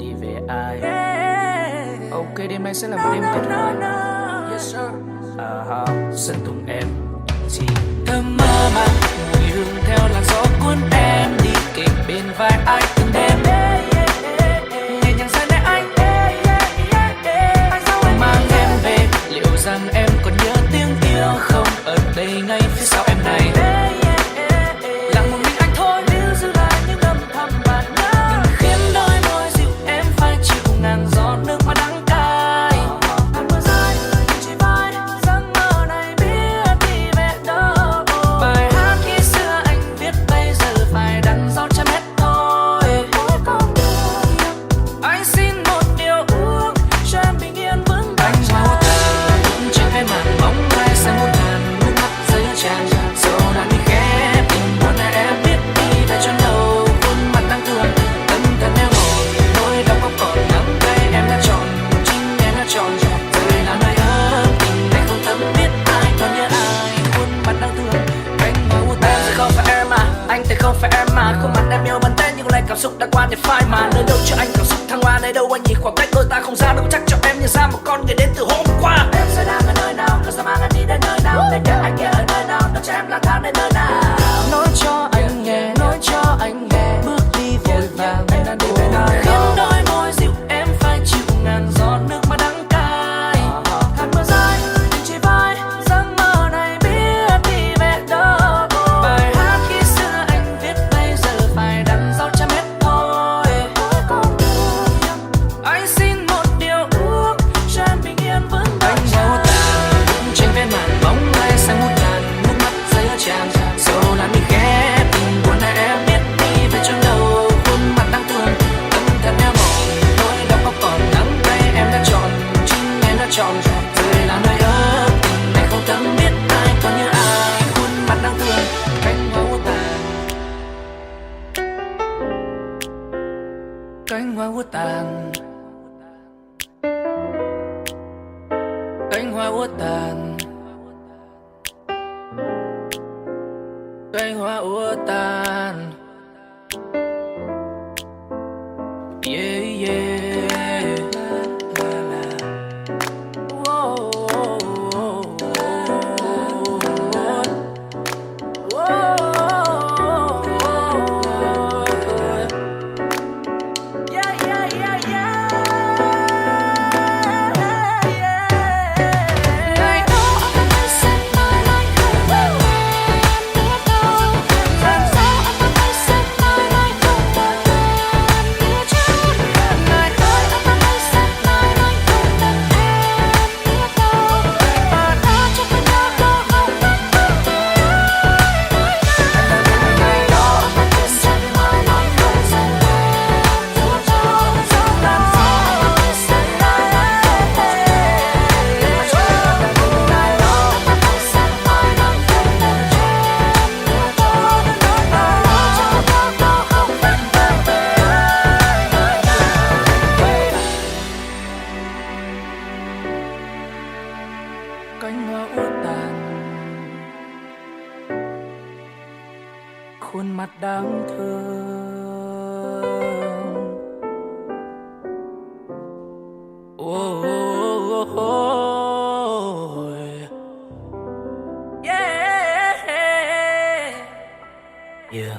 đi về ai. Ok, đêm nay sẽ là một đêm tuyệt vời. Yes sir. Sơn Tùng em chỉ thơm mơ màng mùi hương theo làn gió cuốn em đi kề bên vai ai từng đêm. Nhẹ nhàng say mê anh mang em về. Liệu rằng em còn nhớ tiếng yêu không? Ở đây ngay phía sau em này lặng một mình anh thôi. Nếu giữ lại những âm thầm bạn nhớ đừng khiến đôi môi dịu em phải chịu ngàn giọt nước mắt đắng cay. Hạt mưa rơi trên vai giấc mơ này biết đi về đâu. Bài hát khi xưa anh viết bây giờ phải đắn dấu trăm hết thôi. Anh xin một điều ước cho em bình yên vững vàng. Anh mau tàn trên cái màn bóng ai sẽ muôn ngàn nước mắt rơi tràn. Dẫu đã bị khép tình buồn này em biết đi về chốn đâu. Khuôn mặt đang thương tâm thật neo ngồi nỗi đau khóc còn nắng cay. Em đã chọn chính em đã chọn rồi là nơi ấm tình anh không thấm biết ai còn nhớ ai. Khuôn mặt đang thương cánh hoa u tàn. Em không phải em mà anh thì không phải em mà. Khuôn mặt em yêu vẫn tên nhưng lại cảm xúc đã qua để phai mà. Nơi đâu cho anh cảm xúc thăng hoa, nơi đâu anh nhìn khoảng cách đôi ta không ra đâu chắc cho em nhận ra một con người đến từ hôm qua. Em sẽ đang ở nơi nào, nó sẽ mang em đi đến nơi nào, để nhớ anh kia ở nơi nào, nó cho em lang thang đến nơi nào. Nói cho anh nghe, nói cho anh nghe, bước đi vội vàng anh đã đi về nào. Khiến đôi môi dịu em phải chịu ngàn giọt nước mắt đắng cay. Hạt mưa rơi trên vai giấc mơ này biết đi về đâu. Bài hát khi xưa anh viết bây giờ phải đắn dấu trăm hết thôi. Anh xin một điều ước cho em bình yên vững vàng. Anh mau tàn trên ven màn bóng ai sẽ muôn ngàn nước mắt rơi tràn. Dẫu là mình khép tình buồn này em biết đi về chốn đâu. Khuôn mặt đang thương tâm thật neo mỏi nỗi đau khóc còn đắng cay. Em đã chọn chính em đã chọn rồi là nơi ấm tình này không thấm biết ai còn như ai. Khuôn mặt đang thương cánh hoa úa tàn, cánh hoa úa tàn, cánh hoa úa tàn, cánh hoa úa tàn. Yeah yeah. Whoa, whoa, yeah yeah yeah yeah. Ngày đó anh mới xếp mai anh không về em nữa đâu. Ngày đó anh mới xếp mai anh không về em nữa chứ. Ngày đó anh mới xếp mai anh không về em nữa đâu. Và đã cho tôi nhớ có không biết bao nhiêu. Ngày đó anh mới xếp mai anh không về em nữa đâu. Làm sao anh mới xếp mai anh không về em nữa chứ. Ngày đó anh mới xếp mai anh không về em nữa đâu. Và đã cho tôi nhớ có không biết bao nhiêu. Cánh hoa úa tàn, khuôn mặt đáng thương. Oh, oh, oh, oh. Yeah, yeah.